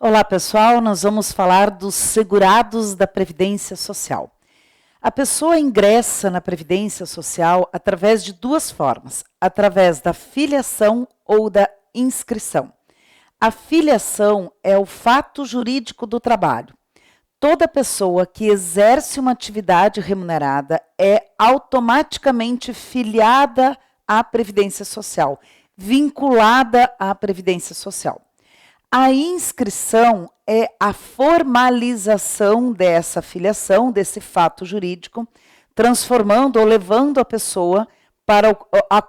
Olá, pessoal. Nós vamos falar dos segurados da Previdência Social. A pessoa ingressa na Previdência Social através de duas formas, através da filiação ou da inscrição. A filiação é o fato jurídico do trabalho. Toda pessoa que exerce uma atividade remunerada é automaticamente filiada à Previdência Social, vinculada à Previdência Social. A inscrição é a formalização dessa filiação, desse fato jurídico, transformando ou levando a pessoa para o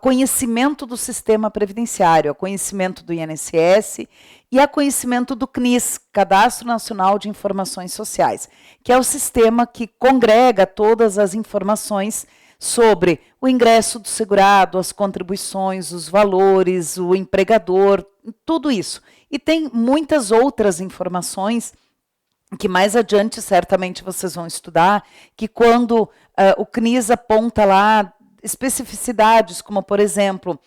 conhecimento do sistema previdenciário, a conhecimento do INSS e a conhecimento do CNIS, Cadastro Nacional de Informações Sociais, que é o sistema que congrega todas as informações sobre o ingresso do segurado, as contribuições, os valores, o empregador, tudo isso. E tem muitas outras informações que mais adiante certamente vocês vão estudar, que quando o CNIS aponta lá especificidades, como por exemplo,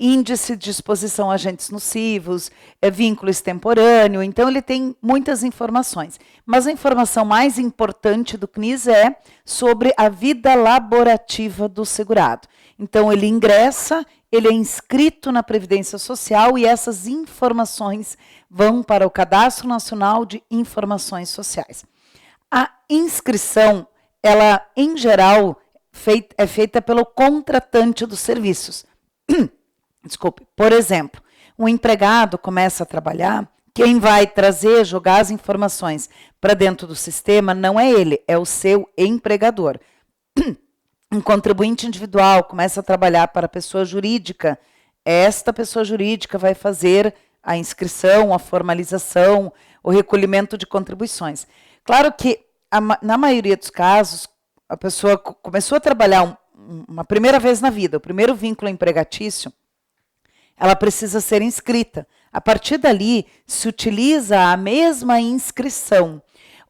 índice de exposição a agentes nocivos, vínculo extemporâneo, então ele tem muitas informações. Mas a informação mais importante do CNIS é sobre a vida laborativa do segurado. Então ele ingressa, ele é inscrito na Previdência Social e essas informações vão para o Cadastro Nacional de Informações Sociais. A inscrição, ela em geral é feita pelo contratante dos serviços. Desculpe. Por exemplo, um empregado começa a trabalhar, quem vai trazer, jogar as informações para dentro do sistema não é ele, é o seu empregador. Um contribuinte individual começa a trabalhar para a pessoa jurídica, esta pessoa jurídica vai fazer a inscrição, a formalização, o recolhimento de contribuições. Claro que, na maioria dos casos, a pessoa começou a trabalhar uma primeira vez na vida, o primeiro vínculo empregatício, ela precisa ser inscrita. A partir dali, se utiliza a mesma inscrição.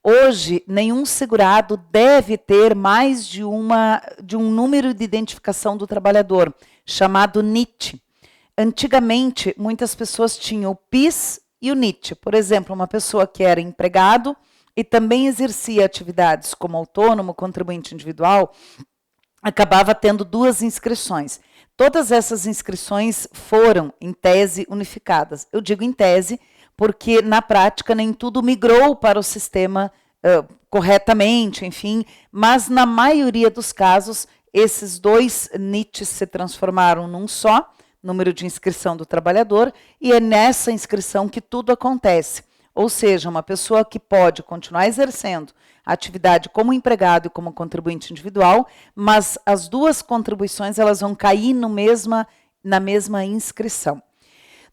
Hoje, nenhum segurado deve ter mais de um número de identificação do trabalhador, chamado NIT. Antigamente, muitas pessoas tinham o PIS e o NIT. Por exemplo, uma pessoa que era empregado e também exercia atividades como autônomo, contribuinte individual, acabava tendo duas inscrições. Todas essas inscrições foram, em tese, unificadas. Eu digo em tese, porque na prática nem tudo migrou para o sistema corretamente, enfim, mas na maioria dos casos, esses dois NITs se transformaram num só, número de inscrição do trabalhador, e é nessa inscrição que tudo acontece. Ou seja, uma pessoa que pode continuar exercendo a atividade como empregado e como contribuinte individual, mas as duas contribuições elas vão cair na mesma inscrição.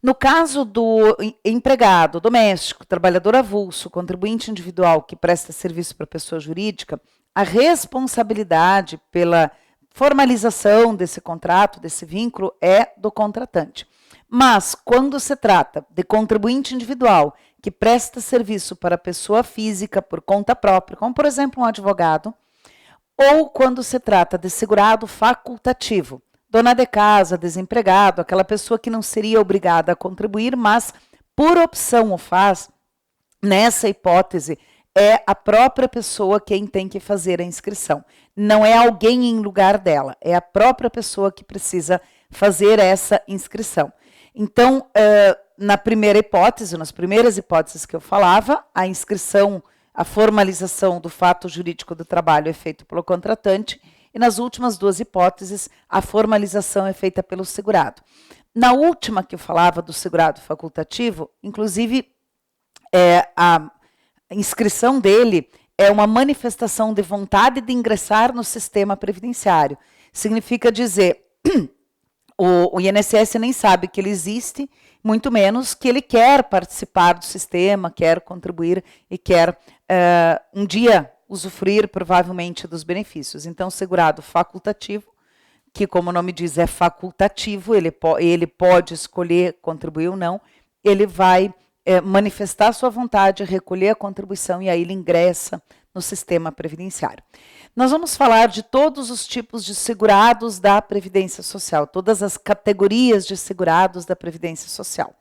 No caso do empregado, doméstico, trabalhador avulso, contribuinte individual que presta serviço para pessoa jurídica, a responsabilidade pela formalização desse contrato, desse vínculo, é do contratante. Mas, quando se trata de contribuinte individual que presta serviço para pessoa física por conta própria, como, por exemplo, um advogado, ou quando se trata de segurado facultativo, dona de casa, desempregado, aquela pessoa que não seria obrigada a contribuir, mas por opção o faz, nessa hipótese, é a própria pessoa quem tem que fazer a inscrição. Não é alguém em lugar dela, é a própria pessoa que precisa fazer essa inscrição. Então, na primeira hipótese, nas primeiras hipóteses que eu falava, a inscrição, a formalização do fato jurídico do trabalho é feito pelo contratante, e nas últimas duas hipóteses, a formalização é feita pelo segurado. Na última que eu falava do segurado facultativo, inclusive, a inscrição dele é uma manifestação de vontade de ingressar no sistema previdenciário. Significa dizer, o INSS nem sabe que ele existe, muito menos que ele quer participar do sistema, quer contribuir e quer um dia usufruir provavelmente dos benefícios. Então, segurado facultativo, que como o nome diz é facultativo, ele pode escolher contribuir ou não, ele vai manifestar sua vontade, recolher a contribuição e aí ele ingressa no sistema previdenciário. Nós vamos falar de todos os tipos de segurados da Previdência Social, todas as categorias de segurados da Previdência Social.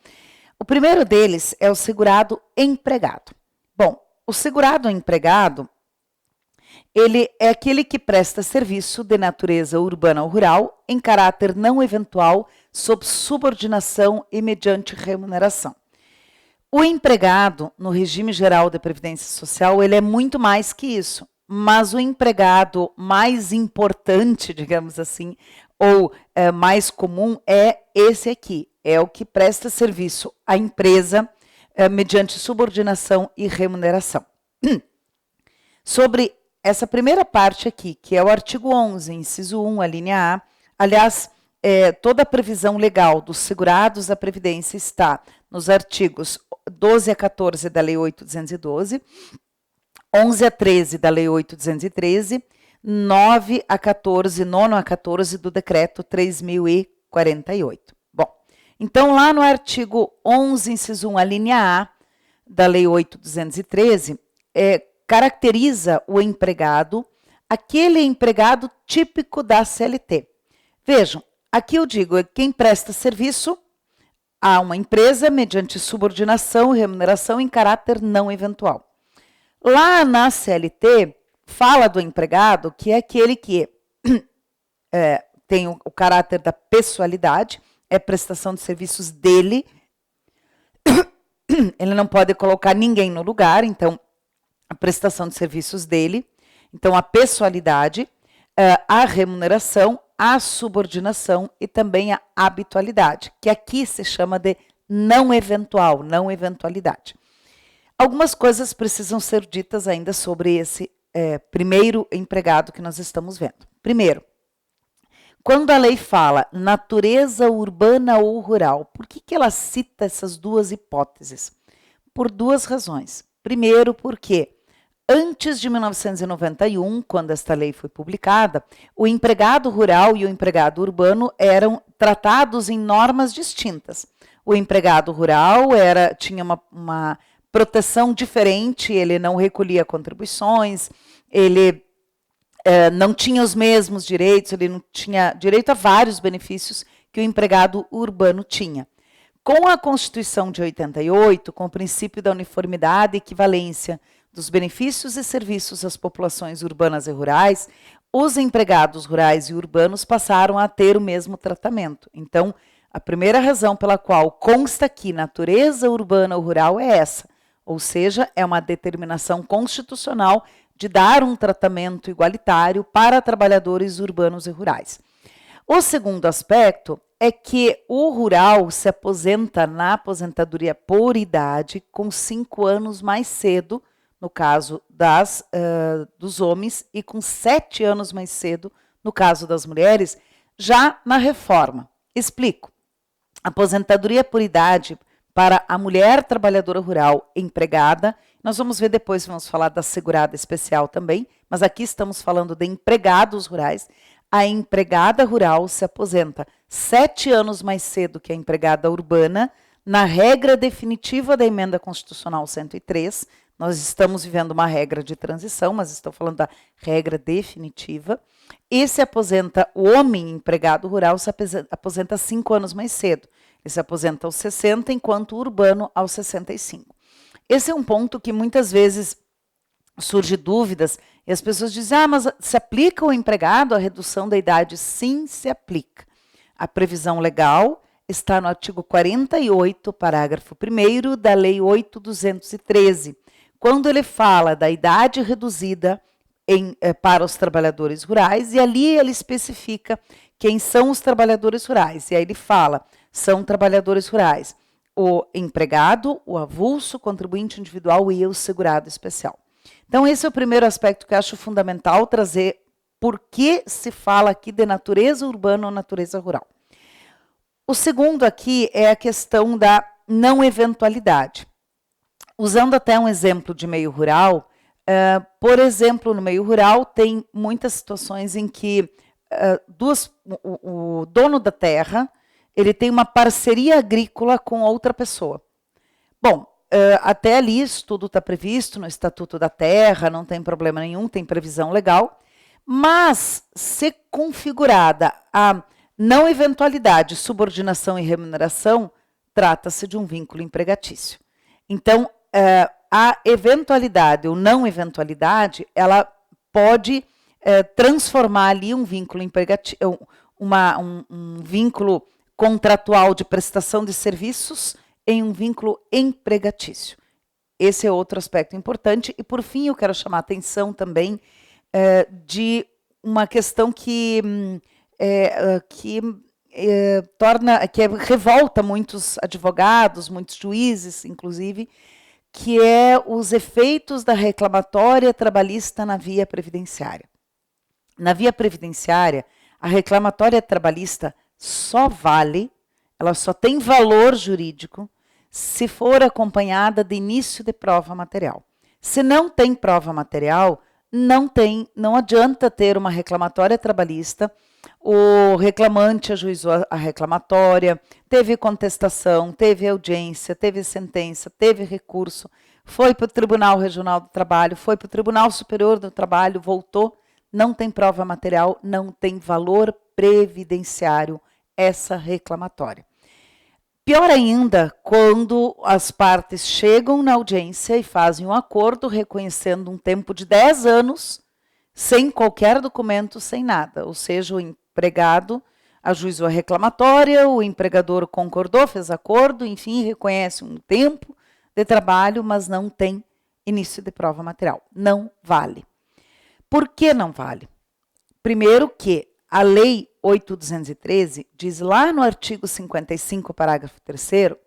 O primeiro deles é o segurado empregado. Bom, o segurado empregado, ele é aquele que presta serviço de natureza urbana ou rural em caráter não eventual, sob subordinação e mediante remuneração. O empregado, no regime geral de previdência social, ele é muito mais que isso. Mas o empregado mais importante, digamos assim, ou mais comum, é esse aqui. É o que presta serviço à empresa mediante subordinação e remuneração. Sobre essa primeira parte aqui, que é o artigo 11, inciso 1, a linha A, aliás, toda a previsão legal dos segurados da Previdência está nos artigos 12 a 14 da Lei 8.212, 11 a 13 da Lei 8.213, 9 a 14, 9 a 14 do Decreto 3.048. Bom, então lá no artigo 11, inciso 1, a linha A da Lei 8.213, caracteriza o empregado, aquele empregado típico da CLT. Vejam, aqui eu digo, quem presta serviço a uma empresa mediante subordinação e remuneração em caráter não eventual. Lá na CLT, fala do empregado que é aquele que tem o caráter da pessoalidade, é prestação de serviços dele, ele não pode colocar ninguém no lugar, então a prestação de serviços dele, então a pessoalidade, a remuneração, a subordinação e também a habitualidade, que aqui se chama de não eventual, não eventualidade. Algumas coisas precisam ser ditas ainda sobre esse primeiro empregado que nós estamos vendo. Primeiro, quando a lei fala natureza urbana ou rural, por que ela cita essas duas hipóteses? Por duas razões. Primeiro, porque antes de 1991, quando esta lei foi publicada, o empregado rural e o empregado urbano eram tratados em normas distintas. O empregado rural tinha uma proteção diferente, ele não recolhia contribuições, ele não tinha os mesmos direitos, ele não tinha direito a vários benefícios que o empregado urbano tinha. Com a Constituição de 88, com o princípio da uniformidade e equivalência dos benefícios e serviços às populações urbanas e rurais, os empregados rurais e urbanos passaram a ter o mesmo tratamento. Então, a primeira razão pela qual consta aqui natureza urbana ou rural é essa, ou seja, é uma determinação constitucional de dar um tratamento igualitário para trabalhadores urbanos e rurais. O segundo aspecto é que o rural se aposenta na aposentadoria por idade com 5 anos mais cedo, no caso dos homens, e com 7 anos mais cedo, no caso das mulheres, já na reforma. Explico. Aposentadoria por idade para a mulher trabalhadora rural empregada, nós vamos ver depois, vamos falar da segurada especial também, mas aqui estamos falando de empregados rurais. A empregada rural se aposenta 7 anos mais cedo que a empregada urbana, na regra definitiva da Emenda Constitucional 103, nós estamos vivendo uma regra de transição, mas estou falando da regra definitiva, e se aposenta, o homem empregado rural se aposenta 5 anos mais cedo, ele se aposenta aos 60, enquanto o urbano aos 65. Esse é um ponto que muitas vezes surge dúvidas e as pessoas dizem, mas se aplica ao empregado a redução da idade? Sim, se aplica. A previsão legal está no artigo 48, parágrafo 1º da Lei 8.213, quando ele fala da idade reduzida para os trabalhadores rurais, e ali ele especifica quem são os trabalhadores rurais. E aí ele fala, são trabalhadores rurais, o empregado, o avulso, o contribuinte individual e o segurado especial. Então, esse é o primeiro aspecto que eu acho fundamental trazer, por que se fala aqui de natureza urbana ou natureza rural. O segundo aqui é a questão da não eventualidade. Usando até um exemplo de meio rural, por exemplo, no meio rural tem muitas situações em que o dono da terra, ele tem uma parceria agrícola com outra pessoa. Bom, até ali isso tudo está previsto no Estatuto da Terra, não tem problema nenhum, tem previsão legal, mas se configurada a não eventualidade, subordinação e remuneração, trata-se de um vínculo empregatício. Então, a eventualidade ou não eventualidade, ela pode transformar ali um vínculo empregatício, um vínculo contratual de prestação de serviços em um vínculo empregatício. Esse é outro aspecto importante. E, por fim, eu quero chamar a atenção também de uma questão que revolta muitos advogados, muitos juízes, inclusive, que é os efeitos da reclamatória trabalhista na via previdenciária. Na via previdenciária, a reclamatória trabalhista só vale, ela só tem valor jurídico se for acompanhada de início de prova material. Se não tem prova material, não adianta ter uma reclamatória trabalhista, o reclamante ajuizou a reclamatória, teve contestação, teve audiência, teve sentença, teve recurso, foi para o Tribunal Regional do Trabalho, foi para o Tribunal Superior do Trabalho, voltou, não tem prova material, não tem valor previdenciário essa reclamatória. Pior ainda, quando as partes chegam na audiência e fazem um acordo reconhecendo um tempo de 10 anos, sem qualquer documento, sem nada. Ou seja, o empregado ajuizou a reclamatória, o empregador concordou, fez acordo, enfim, reconhece um tempo de trabalho, mas não tem início de prova material. Não vale. Por que não vale? Primeiro que a Lei 8.213 diz lá no artigo 55, parágrafo 3º,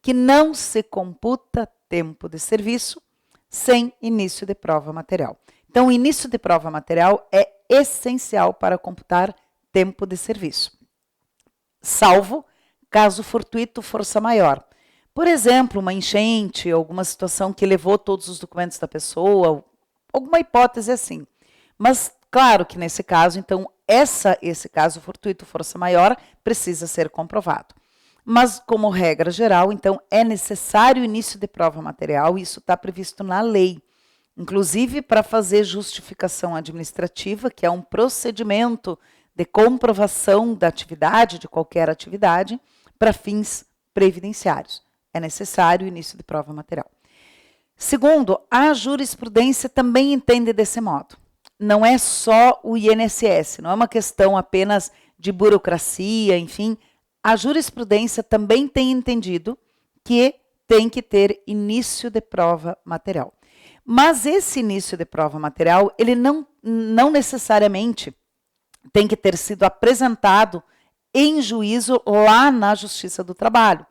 que não se computa tempo de serviço sem início de prova material. Então, o início de prova material é essencial para computar tempo de serviço, salvo caso fortuito, força maior. Por exemplo, uma enchente, alguma situação que levou todos os documentos da pessoa, alguma hipótese assim. Mas, claro que nesse caso, então, esse caso fortuito, força maior, precisa ser comprovado. Mas, como regra geral, então, é necessário o início de prova material, e isso está previsto na lei. Inclusive, para fazer justificação administrativa, que é um procedimento de comprovação da atividade, de qualquer atividade, para fins previdenciários. É necessário o início de prova material. Segundo, a jurisprudência também entende desse modo. Não é só o INSS, não é uma questão apenas de burocracia, enfim. A jurisprudência também tem entendido que tem que ter início de prova material. Mas esse início de prova material, ele não necessariamente tem que ter sido apresentado em juízo lá na Justiça do Trabalho.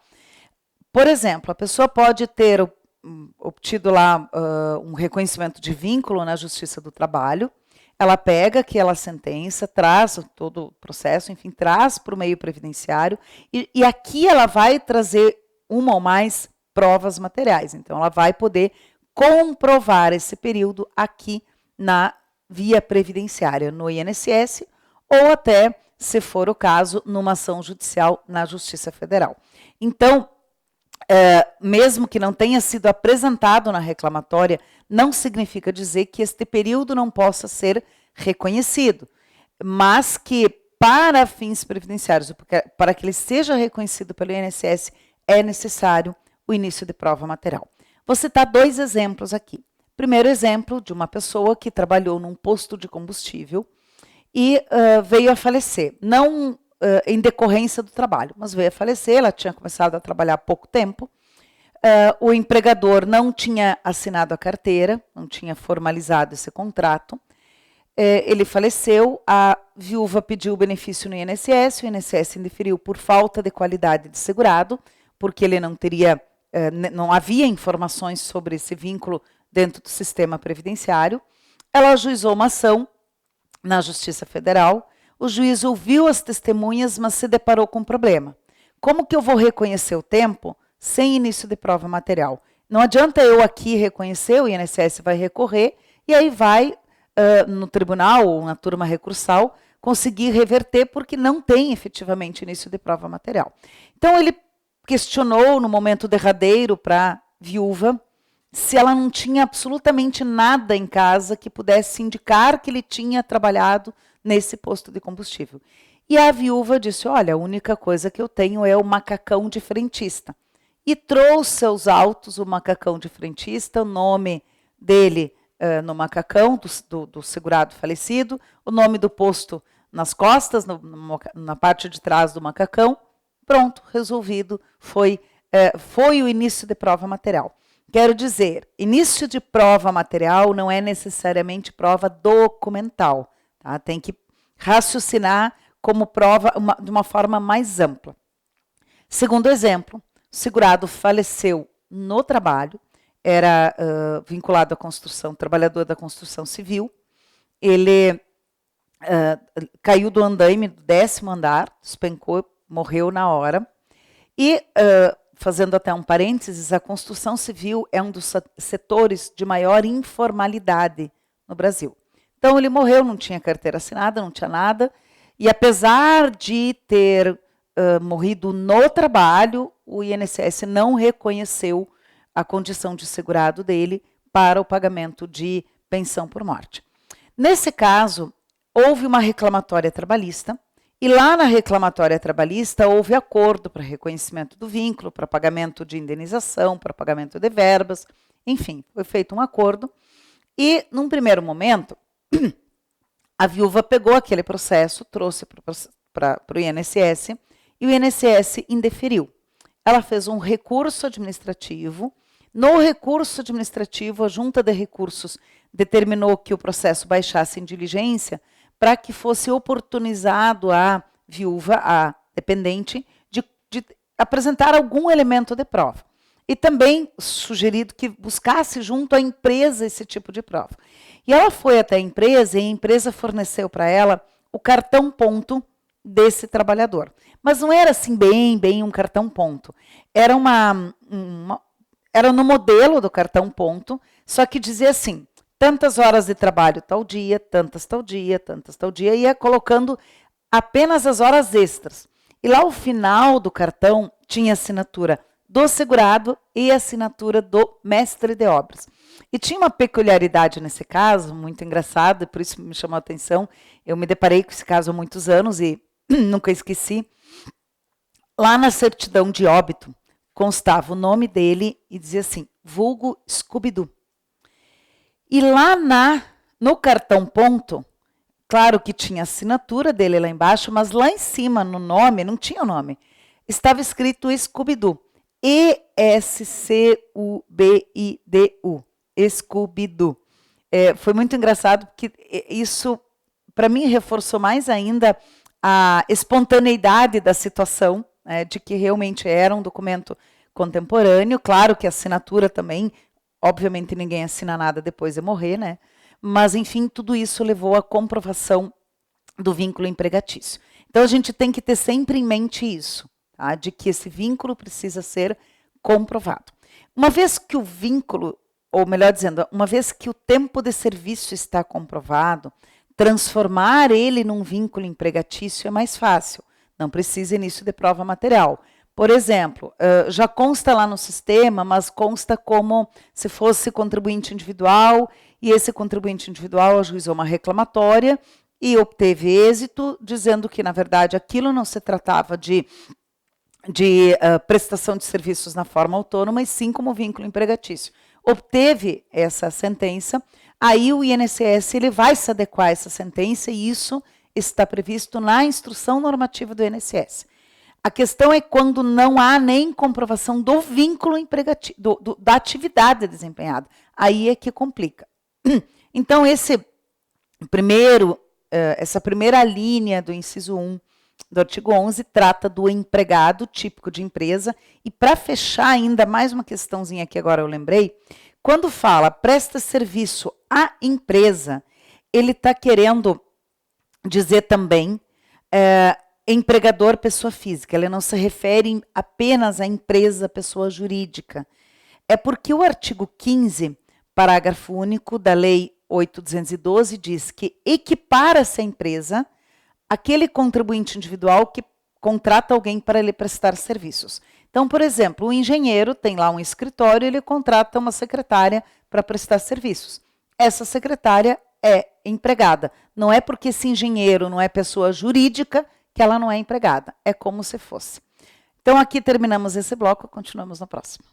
Por exemplo, a pessoa pode ter obtido lá um reconhecimento de vínculo na Justiça do Trabalho, ela pega aquela sentença, traz todo o processo, enfim, traz para o meio previdenciário, e aqui ela vai trazer uma ou mais provas materiais. Então, ela vai poder comprovar esse período aqui na via previdenciária, no INSS, ou até, se for o caso, numa ação judicial na Justiça Federal. Então, mesmo que não tenha sido apresentado na reclamatória, não significa dizer que este período não possa ser reconhecido, mas que para fins previdenciários, para que ele seja reconhecido pelo INSS, é necessário o início de prova material. Vou citar 2 exemplos aqui. Primeiro exemplo de uma pessoa que trabalhou num posto de combustível e veio a falecer, não em decorrência do trabalho, mas veio a falecer, ela tinha começado a trabalhar há pouco tempo, o empregador não tinha assinado a carteira, não tinha formalizado esse contrato, ele faleceu, a viúva pediu o benefício no INSS, o INSS indeferiu por falta de qualidade de segurado, porque ele não havia informações sobre esse vínculo dentro do sistema previdenciário. Ela ajuizou uma ação na Justiça Federal, o juiz ouviu as testemunhas, mas se deparou com um problema. Como que eu vou reconhecer o tempo sem início de prova material? Não adianta eu aqui reconhecer, o INSS vai recorrer, e aí vai no tribunal ou na turma recursal conseguir reverter, porque não tem efetivamente início de prova material. Então, ele questionou no momento derradeiro para a viúva se ela não tinha absolutamente nada em casa que pudesse indicar que ele tinha trabalhado nesse posto de combustível. E a viúva disse, olha, a única coisa que eu tenho é o macacão de frentista. E trouxe aos autos o macacão de frentista, o nome dele no macacão do segurado falecido, o nome do posto nas costas, na parte de trás do macacão. Pronto, resolvido, foi o início de prova material. Quero dizer, início de prova material não é necessariamente prova documental. Tá? Tem que raciocinar como prova de uma forma mais ampla. Segundo exemplo, o segurado faleceu no trabalho, era vinculado à construção, trabalhador da construção civil. Ele caiu do andaime do 10º andar, despencou, morreu na hora. E, fazendo até um parênteses, a construção civil é um dos setores de maior informalidade no Brasil. Então, ele morreu, não tinha carteira assinada, não tinha nada. E, apesar de ter morrido no trabalho, o INSS não reconheceu a condição de segurado dele para o pagamento de pensão por morte. Nesse caso, houve uma reclamatória trabalhista, e lá na reclamatória trabalhista houve acordo para reconhecimento do vínculo, para pagamento de indenização, para pagamento de verbas, enfim, foi feito um acordo. E, num primeiro momento, a viúva pegou aquele processo, trouxe para o INSS, e o INSS indeferiu. Ela fez um recurso administrativo. No recurso administrativo, a Junta de Recursos determinou que o processo baixasse em diligência para que fosse oportunizado à viúva, à dependente, de apresentar algum elemento de prova. E também sugerido que buscasse junto à empresa esse tipo de prova. E ela foi até a empresa e a empresa forneceu para ela o cartão ponto desse trabalhador. Mas não era assim bem um cartão ponto. Era era no modelo do cartão ponto, só que dizia assim, tantas horas de trabalho tal dia, tantas tal dia, e ia colocando apenas as horas extras. E lá ao final do cartão tinha assinatura do segurado e assinatura do mestre de obras. E tinha uma peculiaridade nesse caso, muito engraçado, e por isso me chamou a atenção. Eu me deparei com esse caso há muitos anos e nunca esqueci. Lá na certidão de óbito, constava o nome dele e dizia assim, vulgo Scooby-Doo. E lá no cartão ponto, claro que tinha a assinatura dele lá embaixo, mas lá em cima, no nome, não tinha o nome. Estava escrito Scooby-Doo. E-S-C-U-B-I-D-U. Scooby-Doo. Foi muito engraçado, porque isso, para mim, reforçou mais ainda a espontaneidade da situação, de que realmente era um documento contemporâneo. Claro que a assinatura também, obviamente ninguém assina nada depois de morrer, né? Mas, enfim, tudo isso levou à comprovação do vínculo empregatício. Então, a gente tem que ter sempre em mente isso, tá? De que esse vínculo precisa ser comprovado. Uma vez que o vínculo, ou melhor dizendo, uma vez que o tempo de serviço está comprovado, transformar ele num vínculo empregatício é mais fácil. Não precisa início de prova material. Por exemplo, já consta lá no sistema, mas consta como se fosse contribuinte individual, e esse contribuinte individual ajuizou uma reclamatória e obteve êxito, dizendo que, na verdade, aquilo não se tratava de prestação de serviços na forma autônoma, e sim como vínculo empregatício. Obteve essa sentença, aí o INSS ele vai se adequar a essa sentença, e isso está previsto na instrução normativa do INSS. A questão é quando não há nem comprovação do vínculo empregatício, da atividade desempenhada. Aí é que complica. Então, essa primeira linha do inciso 1 do artigo 11 trata do empregado típico de empresa. E para fechar ainda mais uma questãozinha que agora eu lembrei, quando fala presta serviço à empresa, ele está querendo dizer também empregador pessoa física. Ele não se refere apenas à empresa pessoa jurídica. É porque o artigo 15, parágrafo único da Lei 8.212 diz que equipara-se à empresa aquele contribuinte individual que contrata alguém para lhe prestar serviços. Então, por exemplo, o engenheiro tem lá um escritório e ele contrata uma secretária para prestar serviços. Essa secretária é empregada. Não é porque esse engenheiro não é pessoa jurídica que ela não é empregada. É como se fosse. Então, aqui terminamos esse bloco, continuamos no próximo.